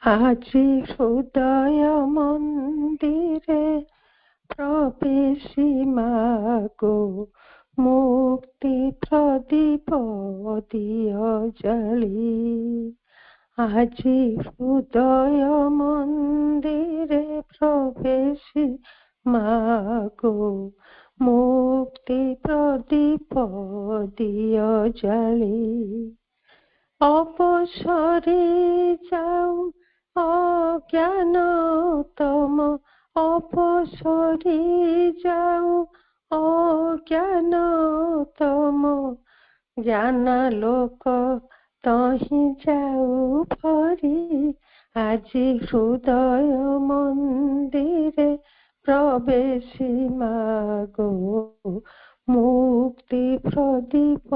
আজি হৃদয় মন্দিরে প্রবেশী মাগো, মুক্তি প্রদীপ দিয় জালি। আজি হৃদয় মন্দিরে প্রবেশী মাগো, মুক্তি প্রদীপ দিয় জালি। অপসরে যাও অজ্ঞান তম, অপসরে যাও অজ্ঞান তম, জ্ঞানালোক তহি যাও ভরি। আজি হৃদয় মন্দিরে প্রবেশী মাগো, মুক্তি প্রদীপ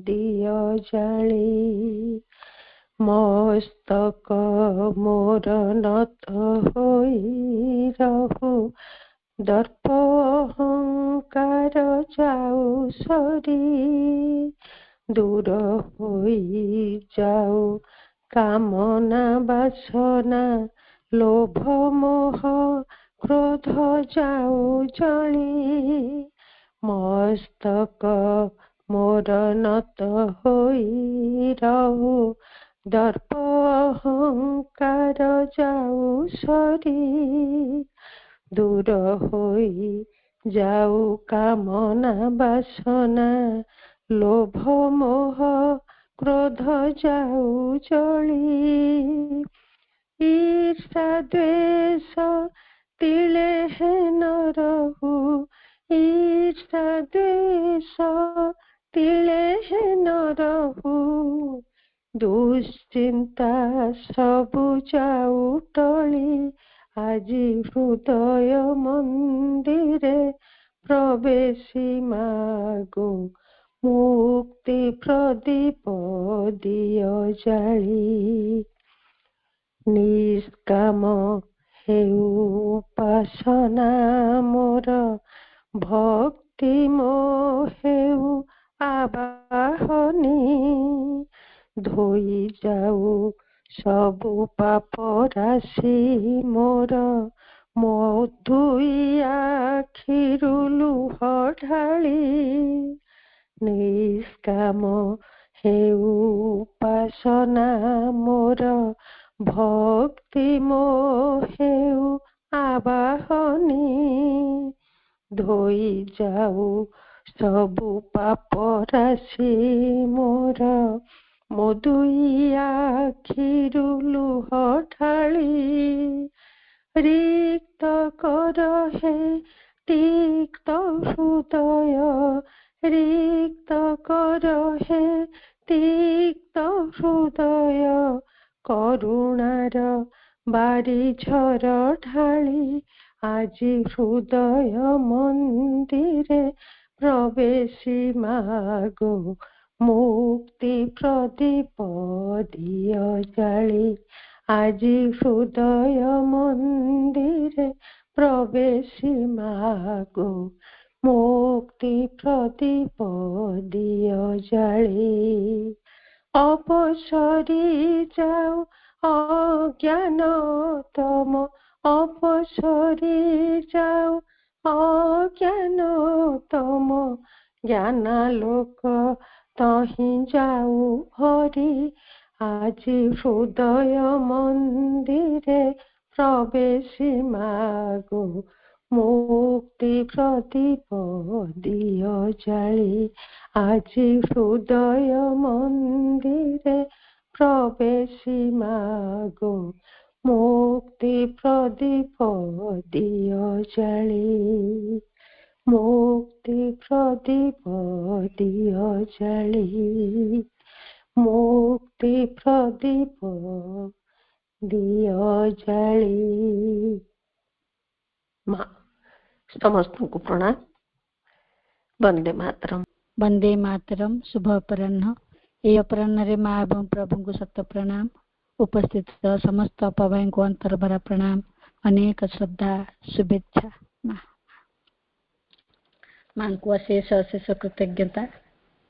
দিয় জালি। মস্তক মোর নত হই রহু, দর্প অহংকার যাও সরি। দূর হই যাও কামনা বাসনা, লোভ মোহ ক্রোধ যাও জলি। মস্তক মোর নত হই রহু, দর্প অহংকার যাও সরি। দূর হই যাও কামনা বাসনা, লোভ মোহ ক্রোধ যাও জলি। ঈর্ষা দ্বেষ তিলে হেন রহু, ঈর্ষা দ্বেষ তিলে হেন রহু। দুশ্চিন্তা সবু যাও টলি, আজি হৃদয় মন্দিরে প্রবেশী মাগো, মুক্তি প্রদীপ দিয় জালি। নিষ্কাম হেউ উপাসনা মোর, ভক্তি হেউ আবাহনী। ধোই যাও সবু পাপ রাশি মোর, মধুই আখিরু লুহ ঢালি। নিষ্কাম হেউ উপাসনা মোর, ভক্তি হেউ আবাহনী। ধোই যাও সবু পাপ রাশি মোর, মধুই আখিরু লুহ ঢালি। রিক্ত কর হে তিক্ত হৃদয়, রিক্ত কর হে তিক্ত হৃদয়। করুণার বাড়ি ঝড় ঢালি, আজি হৃদয় মন্দিরে প্রবেশী মাগো, মুক্তি প্রদীপ দিয় জালি। আজি হৃদয় মন্দিরে প্রবেশী মাগো, মুক্তি প্রদীপ দিয় জালি। অপসরি যাও অজ্ঞান তম, অপসরি যাও অজ্ঞান তম, জ্ঞানালোক তহি যাও ভরি। আজি হৃদয় মন্দিরে প্রবেশী মাগো, মুক্তি প্রদীপ দিয় জালি। আজি হৃদয় মন্দিরে প্রবেশী মাগো, মুক্তি প্রদীপ দিয় জালি। মুক্তি প্রদীপ দিয় জালি, মুক্তি প্রদীপ দিয় ଜାଳି। ମା ସମସ୍ତଙ୍କୁ ପ୍ରଣାମ। ବନ୍ଦେ ମାତରମ୍। ବନ୍ଦେ ମାତରମ୍। ଶୁଭ ଅପରାହ୍ନ। ଏହି ଅପରାହ୍ନରେ ମା ଏବଂ ପ୍ରଭୁଙ୍କୁ ଶତ ପ୍ରଣାମ। ଉପସ୍ଥିତ ସମସ୍ତ ଅପଭାଇଙ୍କୁ ଅନ୍ତରଭରା ପ୍ରଣାମ, ଅନେକ ଶ୍ରଦ୍ଧା ଶୁଭେଚ୍ଛା। ମାଙ୍କୁ ଅଶେଷ ଅଶେଷ କୃତଜ୍ଞତା।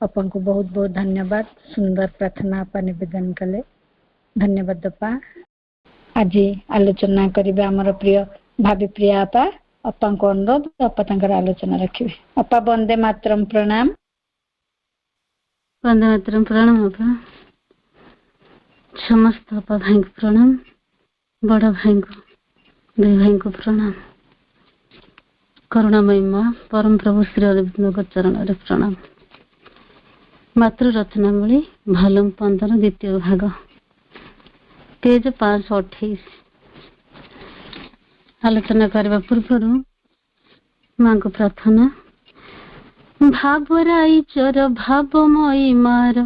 ଅପାଙ୍କୁ ବହୁତ ବହୁତ ଧନ୍ୟବାଦ। ସୁନ୍ଦର ପ୍ରାର୍ଥନା ଆପା ନିବେଦନ କଲେ। ଧନ୍ୟବାଦ ଅପା। ଆଜି ଆଲୋଚନା କରିବେ ଆମର ପ୍ରିୟ ଭାବି ପ୍ରିୟା ଆପା। ଅପାଙ୍କୁ ଅନୁରୋଧ ଅପା ତାଙ୍କର ଆଲୋଚନା ରଖିବେ। ଅପା ବନ୍ଦେ ମାତରମ୍ ପ୍ରଣାମ। ବନ୍ଦେ ମାତରମ୍ ପ୍ରଣାମ ଅପା। ସମସ୍ତ ଅପା ଭାଇଙ୍କୁ ପ୍ରଣାମ, ବଡ଼ ଭାଇଙ୍କୁ, ଦୁଇ ଭାଇଙ୍କୁ ପ୍ରଣାମ। କରୁଣାମୟୀ ମା ପରମ ପ୍ରଭୁ ଶ୍ରୀ ଅରବିନ୍ଦଙ୍କ ଚରଣରେ ପ୍ରଣାମ। ମାତୃ ରଚନାବଳୀ ଭଲ୍ୟୁମ 15 ଦ୍ୱିତୀୟ ଭାଗ, ପେଜ 528। ଆଲୋଚନା କରିବା ପୂର୍ବରୁ ମାଙ୍କୁ ପ୍ରାର୍ଥନା। ଭାବରାଇ ଚର ଭାବମୟୀ ମାର,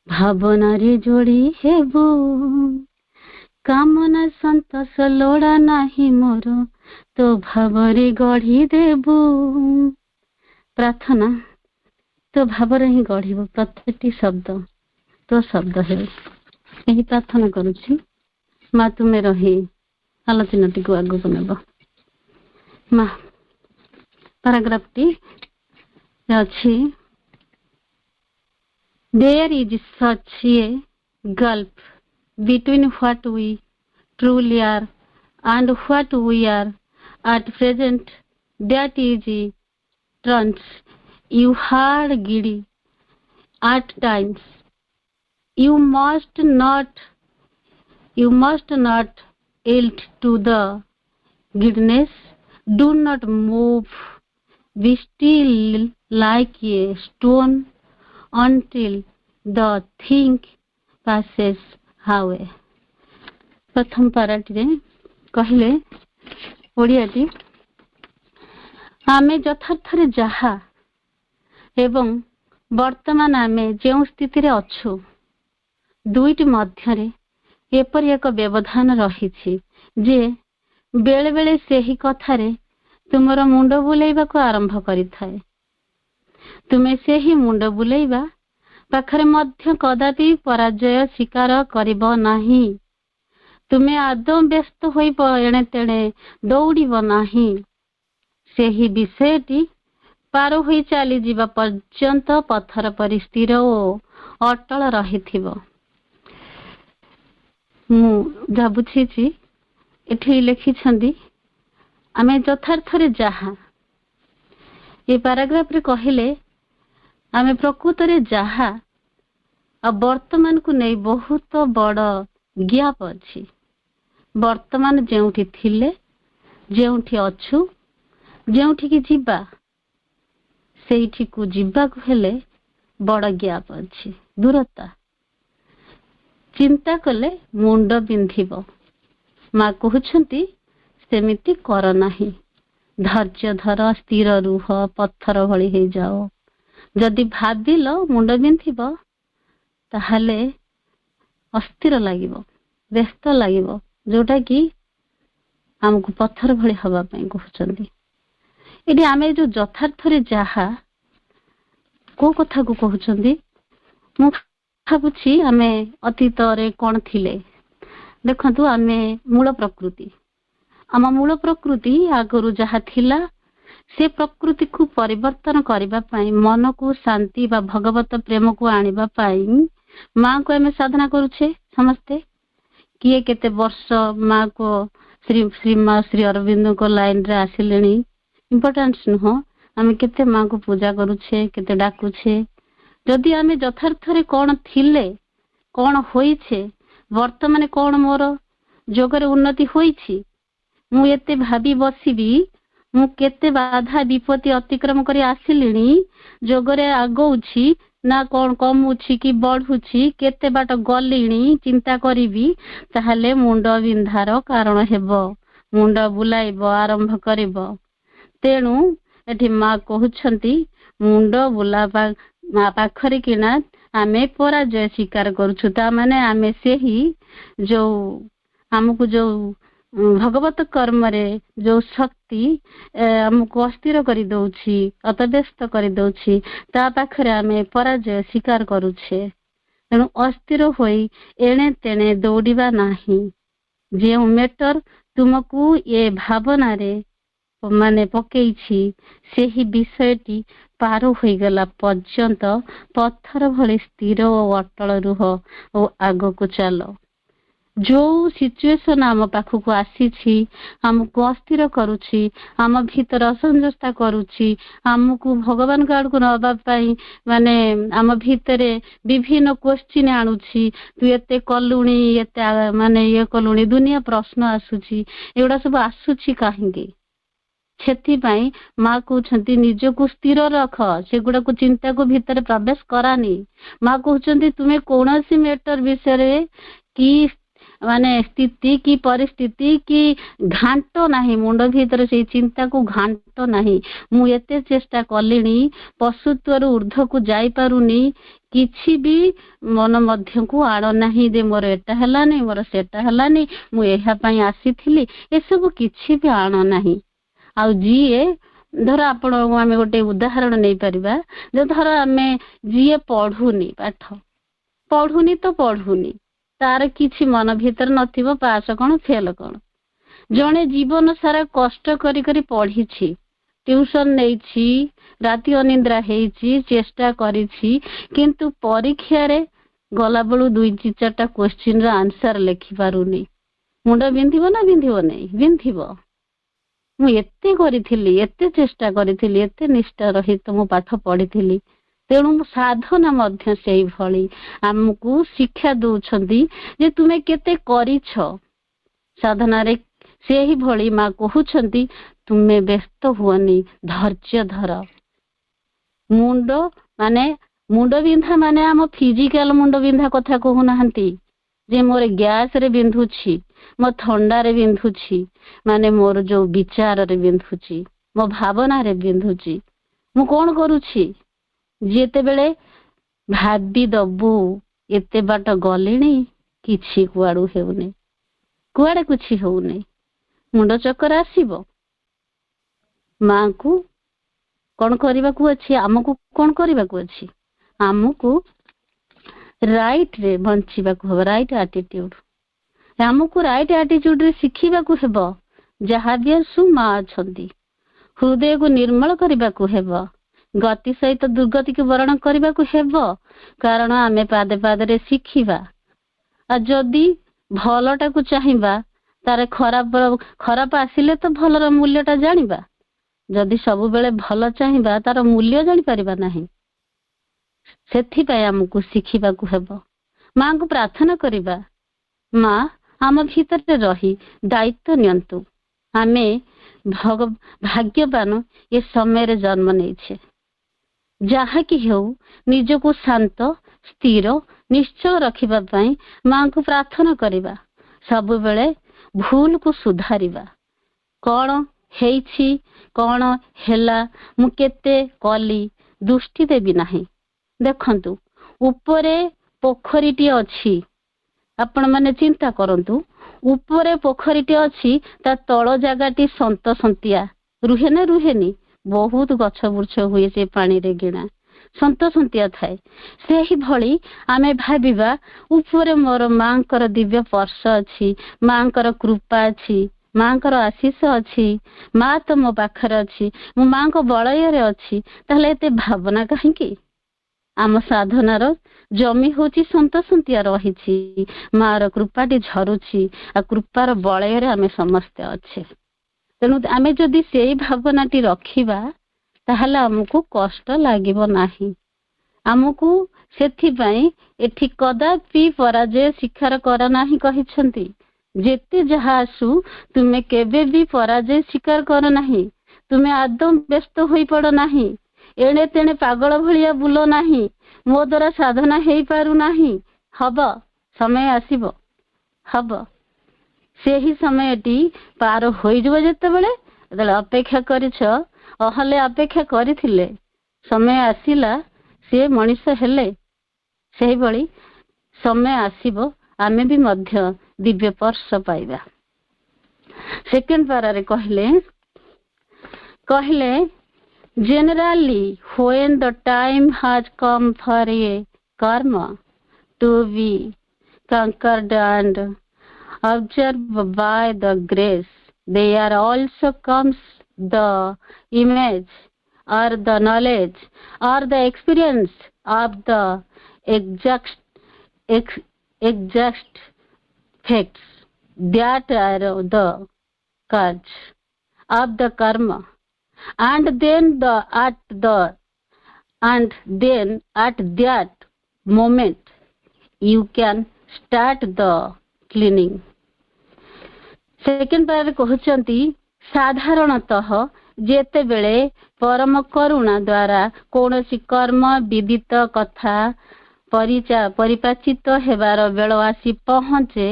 ଭାବନାରେ ଯୋଡ଼ି ହେବୁ, କାମନା ସନ୍ତୋଷ ଲୋଡ଼ା ନାହିଁ ମୋର, ତୋ ଭାବରେ ଗଢ଼ି ଦେବୁ। ପ୍ରାର୍ଥନା। ତୋ ଭାବରେ ହିଁ ଗଢ଼ିବୁ, ପ୍ରତ୍ୟେକଟି ଶବ୍ଦ ତୋ ଶବ୍ଦ ହେଉ, ଏହି ପ୍ରାର୍ଥନା କରୁଛି। ମା ତୁମେ ରହି ଆଲୋଚନାଟିକୁ ଆଗକୁ ନେବ। ମା ପାରାଗ୍ରାଫଟି ଅଛି, there is such a gulf between what we truly are and what we are at present that is turns you hard giddy at times. You must not yield to the giddiness. Do not move. Be still like a stone until the thing passes away. प्रथम पाराटी कहले ओडियाटी, आमे यथार्थरे जहा एवं वर्तमान आमे जो स्थिति रे अछु, दुईटी मध्यरे एपरि एक व्यवधान रहिछि जे बेले बेले सेही कथारे तुमर मुंड बुलेइबाको आरंभ करिथाए। तुमे सेही मुंड बुलेइबा पाखरे मध्य कदापि पराजय स्वीकार करिब नाही। तुमे आदौ व्यस्त होई एणे तेणे दौड़िब नाही। सेही विषयटी पार होई चली जीवा पर्यंत पत्थर परि स्थिर ओ अटल रहिथिब। मु जा बुझिछि एठी लिखिछन्ती, आमे यथार्थरे जहा, ये पैराग्राफ रे कहिले आमे प्रकृतरे जहा आ वर्तमान को नहीं बहुत बड़ ज्ञाप अछि। वर्तमान जेउठी थिले, जेउठी अछु, जेउठी की जीवा, सेठी को जीवा को हेले बड़ ज्ञाप अछि, दूरता। चिंता कले मुंड बिंधिब। माँ कहउछंती सेमिति कर नाही। धैर्य धर, स्थिर रुह, पत्थर भली हे जाओ। जदि भाबिल मुंड बिंधिब ताहले अस्थिर लागिब, व्यस्त लागिब, जोटा कि हमको पत्थर भली हवा पई कहउछंती। एडी आमे जो यथार्थरे जाहा को कथा को कहउछंती, मु भाबुछि आमे अतीत रे कोन थिले। देखंतु आमे मूल प्रकृति, आम मूल प्रकृति आगरु जहा थिला से प्रकृति को परिवर्तन करबा पई, मन को शांति बा भगवत प्रेम को आनिबा पई माँ को आमे साधना करूछे। समस्ते किए केते वर्ष माँ को श्री माँ श्री अरविंद को लाइन रे आसिलेनी, इम्पोर्टेंस नुह। आमे केते माँ को पूजा करूछे, केते डाकुछे। जदि आमे यथार्थरे कोन थिले, कोन होइछे, वर्तमान कोन मोर जोगरे उन्नति होइछि, मु एते भाबी बसिबी मु केते बाधा विपत्ति अतिक्रम करी आसिलिनी, जोगरे आगौछि ना कोन कमुछि कि बढ़ुछि, केते बाट गलिनी चिंता करिबी, ताहले मुंड बिंधार कारण हेबो, मुंड बुलाइब आरंभ करिब। तेणु एठी माँ कहउछंती मुंड बुला पाखरे किना आमे पराजय स्वीकार करूछु। ता माने आमे सेही जो हमको जो भगवत कर्म रे जो शक्ति हमको अस्थिर करी दउछि, अतव्यस्त करी दउछि, ता पाखरे आमे पराजय स्वीकार करूछे। तेणु अस्थिर होई एणे तेणे दौड़िबा नाही। जे मेटर तुमको ये भावना रे माने पकेइछि, सेही विषयटी पार होई गला पर्यंत पत्थर भली स्थिर ओ अटल रुह ओ आगो को चलो। ଯୋଉ ସିଚୁଏସନ ଆମ ପାଖକୁ ଆସିଛି ଆମକୁ ଅସ୍ଥିର କରୁଛି, ଆମ ଭିତରେ ଅସନ୍ତୋଷତା କରୁଛି, ଆମକୁ ଭଗବାନଙ୍କ ଆଡକୁ ନବା ପାଇଁ ମାନେ ଆମ ଭିତରେ ବିଭିନ୍ନ କ୍ୱେଶ୍ଚିନ୍ ଆଣୁଛି, ତୁ ଏତେ କଲୁଣି, ଏତେ ମାନେ ଇଏ କଲୁଣି, ଦୁନିଆ ପ୍ରଶ୍ନ ଆସୁଛି, ଏଗୁଡା ସବୁ ଆସୁଛି କାହିଁକି? ସେଥିପାଇଁ ମା କହୁଛନ୍ତି ନିଜକୁ ସ୍ଥିର ରଖ, ସେଗୁଡାକୁ ଚିନ୍ତାକୁ ଭିତରେ ପ୍ରବେଶ କରାନି। ମା କହୁଛନ୍ତି ତୁମେ କୌଣସି ମ୍ୟାଟର ବିଷୟରେ କି ମାନେ ସ୍ଥିତି କି ପରିସ୍ଥିତି କି ଘାଣ୍ଟ ନାହିଁ, ମୁଣ୍ଡ ଭିତରେ ସେଇ ଚିନ୍ତାକୁ ଘାଣ୍ଟ ନାହିଁ। ମୁଁ ଏତେ ଚେଷ୍ଟା କଲିଣି, ପଶୁତ୍ୱରୁ ଊର୍ଦ୍ଧ୍ୱକୁ ଯାଇପାରୁନି, କିଛି ବି ମନ ମଧ୍ୟକୁ ଆଣ ନାହିଁ ଯେ ମୋର ଏଟା ହେଲାନି, ମୋର ସେଟା ହେଲାନି, ମୁଁ ଏହା ପାଇଁ ଆସିଥିଲି, ଏସବୁ କିଛି ବି ଆଣ ନାହିଁ। ଆଉ ଯିଏ ଧର ଆପଣ ଆମେ ଗୋଟେ ଉଦାହରଣ ନେଇପାରିବା, ଯେ ଧର ଆମେ ଯିଏ ପଢୁନି, ପାଠ ପଢୁନି ତ ପଢୁନି, ତାର କିଛି ମନ ଭିତରେ ନଥିବ ପାସ କଣ ଫେଲ କଣ। ଜଣେ ଜୀବନ ସାରା କଷ୍ଟ କରି କରି ପଢିଛି, ଟ୍ୟୁସନ ନେଇଛି, ରାତି ଅନିନ୍ଦ୍ରା ହେଇଛି, ଚେଷ୍ଟା କରିଛି, କିନ୍ତୁ ପରୀକ୍ଷାରେ ଗଲାବେଳୁ 2-4ଟା କ୍ୱେଶ୍ଚିନ୍ ର ଆନ୍ସର ଲେଖିପାରୁନି, ମୁଣ୍ଡ ବିନ୍ଧିବ ନା ବିନ୍ଧିବ ନାହିଁ? ବିନ୍ଧିବ। ମୁଁ ଏତେ କରିଥିଲି, ଏତେ ଚେଷ୍ଟା କରିଥିଲି, ଏତେ ନିଷ୍ଠା ରହିତ ମୁଁ ପାଠ ପଢିଥିଲି। ତେଣୁ ସାଧନା ମଧ୍ୟ ସେଇଭଳି ଆମକୁ ଶିକ୍ଷା ଦଉଛନ୍ତି ଯେ ତୁମେ କେତେ କରିଛ ସାଧନାରେ। ସେଇଭଳି ମା କହୁଛନ୍ତି ତୁମେ ବ୍ୟସ୍ତ ହୁଅନି, ଧୈର୍ଯ୍ୟ ଧର। ମୁଣ୍ଡ ମାନେ ମୁଣ୍ଡ ବିନ୍ଧା ମାନେ ଆମ ଫିଜିକାଲ ମୁଣ୍ଡ ବିନ୍ଧା କଥା କହୁନାହାନ୍ତି ଯେ ମୋର ଗ୍ୟାସ ରେ ବିନ୍ଧୁଛି, ମୋ ଥଣ୍ଡାରେ ବିନ୍ଧୁଛି, ମାନେ ମୋର ଯୋଉ ବିଚାରରେ ବିନ୍ଧୁଛି, ମୋ ଭାବନାରେ ବିନ୍ଧୁଛି। ମୁଁ କଣ କରୁଛି? ଯେତେବେଳେ ଭାବି ଦବୁ ଏତେ ବାଟ ଗଲିଣି, କିଛି କୁଆଡୁ ହେଉନି, କୁଆଡେ କିଛି ହଉନି, ମୁଣ୍ଡ ଚକ୍କର ଆସିବ। ମାଙ୍କୁ କଣ କରିବାକୁ ଅଛି? ଆମକୁ କଣ କରିବାକୁ ଅଛି? ଆମକୁ ରାଇଟ ରେ ବଞ୍ଚିବାକୁ ହେବ, ରାଇଟ ଆଟିଟ୍ୟୁଡ। ଆମକୁ ରାଇଟ ଆଟିଟ୍ୟୁଡ ରେ ଶିଖିବାକୁ ହେବ। ଯାହା ବି ଆସୁ ମା ଅଛନ୍ତି। ହୃଦୟକୁ ନିର୍ମଳ କରିବାକୁ ହେବ, ଗତି ସହିତ ଦୁର୍ଗତିକୁ ବରଣ କରିବାକୁ ହେବ, କାରଣ ଆମେ ପାଦେ ପାଦରେ ଶିଖିବା। ଆଉ ଯଦି ଭଲଟାକୁ ଚାହିଁବା, ତାର ଖରାପ ଆସିଲେ ତ ଭଲର ମୂଲ୍ୟଟା ଜାଣିବା। ଯଦି ସବୁବେଳେ ଭଲ ଚାହିଁବା, ତାର ମୂଲ୍ୟ ଜାଣିପାରିବା ନାହିଁ। ସେଥିପାଇଁ ଆମକୁ ଶିଖିବାକୁ ହେବ। ମାଙ୍କୁ ପ୍ରାର୍ଥନା କରିବା, ମା ଆମ ଭିତରେ ରହି ଦାୟିତ୍ୱ ନିଅନ୍ତୁ। ଆମେ ଭାଗ୍ୟବାନ ଏ ସମୟରେ ଜନ୍ମ ନେଇଛେ। ଯାହାକି ହେଉ ନିଜକୁ ଶାନ୍ତ, ସ୍ଥିର, ନିଶ୍ଚଳ ରଖିବା ପାଇଁ ମାଙ୍କୁ ପ୍ରାର୍ଥନା କରିବା। ସବୁବେଳେ ଭୁଲକୁ ସୁଧାରିବା। କଣ ହେଇଛି, କଣ ହେଲା, ମୁଁ କେତେ କଲି, ଦୃଷ୍ଟି ଦେବି ନାହିଁ। ଦେଖନ୍ତୁ, ଉପରେ ପୋଖରୀଟିଏ ଅଛି, ଆପଣ ମାନେ ଚିନ୍ତା କରନ୍ତୁ, ଉପରେ ପୋଖରୀଟି ଅଛି, ତା ତଳ ଜାଗାଟି ସନ୍ତସନ୍ତିଆ ରୁହେ ନା ରୁହେନି? ବହୁତ ଗଛ ବୃଛ ହୁଏ ସେ ପାଣିରେ ଗିଣା, ସନ୍ତସନ୍ତିଆ ଥାଏ। ସେହିଭଳି ଆମେ ଭାବିବା ଉପରେ ମୋର ମାଙ୍କର ଦିବ୍ୟ ସ୍ପର୍ଶ ଅଛି, ମାଙ୍କର କୃପା ଅଛି, ମାଙ୍କର ଆଶୀଷ ଅଛି, ମା ତ ମୋ ପାଖରେ ଅଛି, ମୁଁ ମାଙ୍କ ବଳୟରେ ଅଛି। ତାହେଲେ ଏତେ ଭାବନା କାହିଁକି? ଆମ ସାଧନାର ଜମି ହଉଛି ସନ୍ତସନ୍ତିଆ ରହିଛି, ମାର କୃପାଟି ଝରୁଛି, ଆଉ କୃପାର ବଳୟରେ ଆମେ ସମସ୍ତେ ଅଛେ। ତେଣୁ ଆମେ ଯଦି ସେଇ ଭାବନାଟି ରଖିବା, ତାହେଲେ ଆମକୁ କଷ୍ଟ ଲାଗିବ ନାହିଁ। ଆମକୁ ସେଥିପାଇଁ ଏଠି କଦାପି ପରାଜୟ ସ୍ୱୀକାର କର ନାହିଁ କହିଛନ୍ତି। ଯେତେ ଯାହା ଆସୁ ତୁମେ କେବେ ବି ପରାଜୟ ସ୍ୱୀକାର କର ନାହିଁ। ତୁମେ ଆଦୌ ବ୍ୟସ୍ତ ହୋଇପଡ ନାହିଁ, ଏଣେ ତେଣେ ପାଗଳ ଭଳିଆ ବୁଲ ନାହିଁ, ମୋ ଦ୍ୱାରା ସାଧନା ହେଇପାରୁନାହିଁ। ହବ, ସମୟ ଆସିବ, ହବ। ସେହି ସମୟଟି ପାର ହୋଇଯିବ ଯେତେବେଳେ ଅପେକ୍ଷା କରିଛ, ଅହଲେ ଅପେକ୍ଷା କରିଥିଲେ, ସମୟ ଆସିଲା, ସେ ମଣିଷ ହେଲେ, ସେହିଭଳି ସମୟ ଆସିବ, ଆମେ ବି ମଧ୍ୟ ଦିବ୍ୟ ସ୍ପର୍ଶ ପାଇବା। ସେକେଣ୍ଡ ପାରାରେ କହିଲେ generally when the time has come for a karma to be conquered and observed by the grace, there also comes the image or the knowledge or the experience of the exact effects that are the cause of the karma, and then at that moment you can start the cleaning. Second पारे कहउचंती साधारणतः जेतेबेले परम करुणा द्वारा कोनोसी कर्म विदित कथा परिपाचित हेबार bell आसी पहुंचे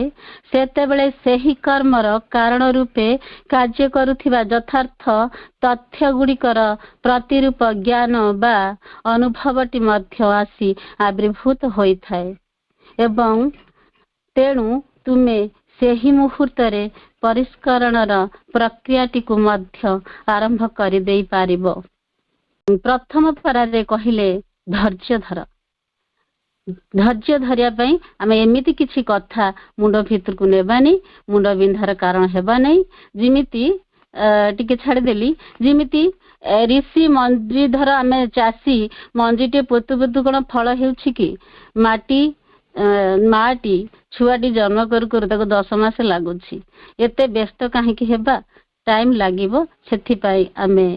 सेतेबेले सेही कर्मर कारण रूपे कार्य करुथिबा यथार्थ तथ्य गुड़िकर प्रतिरूप ज्ञान बा अनुभवटी मध्य आसी आविर्भूत होइथाय एवं तेणु तुमे सेही मुहूर्तरे परिष्करणर प्रक्रियाटी को मध्य आरंभ करि देई पारिबो। प्रथम पारारे कहिले धैर्य धर। धैर्य धरिया पई आमे एमिति किछि कथा मुंड भितर को नेबानी, मुंड बिंधार कारण हेबा नै। जिमिति टिके छाड़ी देली जिमिति ऋषि मंजी धर आमे चासी मंजीटे पोतु पोतु कोन फल हेउछि कि माटी माटी छुआटी जन्म करू करू ताको 10 मास लागुछि। एते व्यस्त काहेकि हेबा टाइम लागिबो, सेथि पई आमे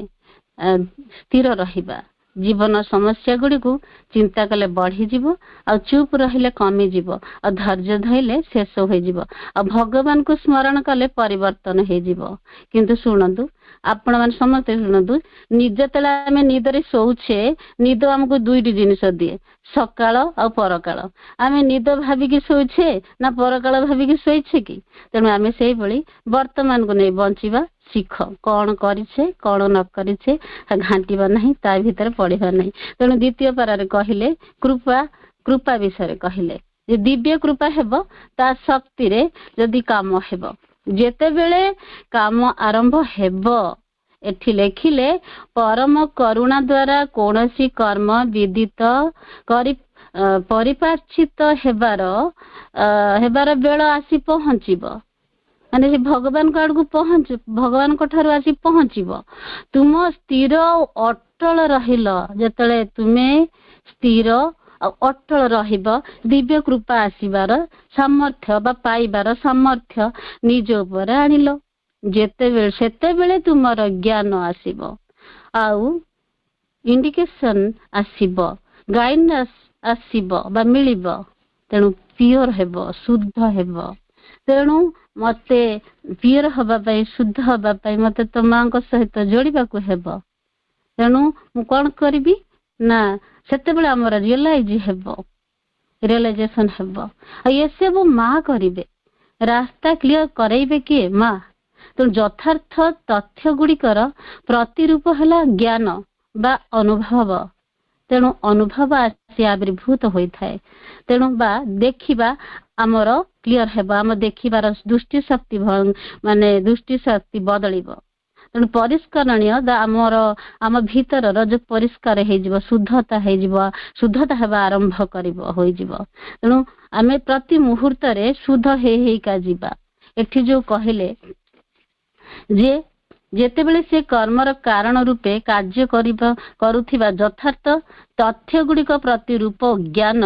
स्थिर रहिबा। जीवन समस्या गुड़ी को चिंता कले बढ़ी जीवो आ चुप रहिले कमी जीवो आ धैर्य धइले शेष होई जीवो आ भगवान को स्मरण कले परिवर्तन हे जीवो। किंतु सुनंतु आपण मान समस्त सुनंतु निज तला आमे निदरे सोउछे निद हमको दुईटी जिनिस दिए सकाळ आ परकाळ। आमे निद भाबी कि सोइछे ना परकाळ भाबी कि सोइछे कि तेनु आमे सेही भली वर्तमान को नै बंचिबा शिख कौन करिछे कौन न करिछे घांटीबा नहीं ता भीतर पड़िबा नहीं। तेणु द्वितीय पारारे कहिले कृपा कृपा विषय कहिले जे दिव्य कृपा हेबो ता शक्ति रे जदि काम हेबो जेते बेले काम आरंभ हेबो एठी लेखिले परम करुणा द्वारा कोनोसी कर्म विदित करि परिपार्चित हेबार बेल आसी पहुंचीबो माने भगवान को आड़ पहुंच भगवान को ठारू आसी पहुंचीबो। तुम स्थिर अटल रहिल जेतले तुमे स्थिर अटल रहिबो दिव्य कृपा आसीबार सामर्थ्य बा पाइबार सामर्थ्य निज ऊपर आनिलो जेते सेते बेले तुमर ज्ञान आसीबो आउ इंडिकेशन आसीबो गाइडेंस आसीबो बा मिलिबो। तेणु प्योर हेबो शुद्ध हेबो। तेणु मते प्योर हबा पई शुद्ध हबा पई मते तो मां को सहित जोड़िबा को हेबो। तेणु मु कोन करबी ना सेते बेले हमर रियलाइज हेबो रियलाइजेशन हेबो आ ये सब मां करिवे रास्ता क्लियर करैबे कि मां। तेणु यथार्थ तथ्य गुड़िकर प्रतिरूप हला ज्ञान बा अनुभव। तेणु अनुभव आसी आविर्भूत होइथाय। तेणु बा देखिबा आमर क्लियर हेबा आम देखिबार दृष्टि शक्ति माने दृष्टि शक्ति बदलिबो। तेणु परिष्करणीय आमर आम भीतर जो परिष्कार हे जिवो शुद्धता हे जिवो शुद्धता हेबा आरंभ करिवो होई जिवो। तेणु आमे प्रति मुहूर्त रे शुद्ध हे का जिबा। एठी जो कहिले जे जेते बेले से कर्मर कारण रूपे कार्य करुथिबा यथार्थ तथ्य गुड़िक प्रतिरूप ज्ञान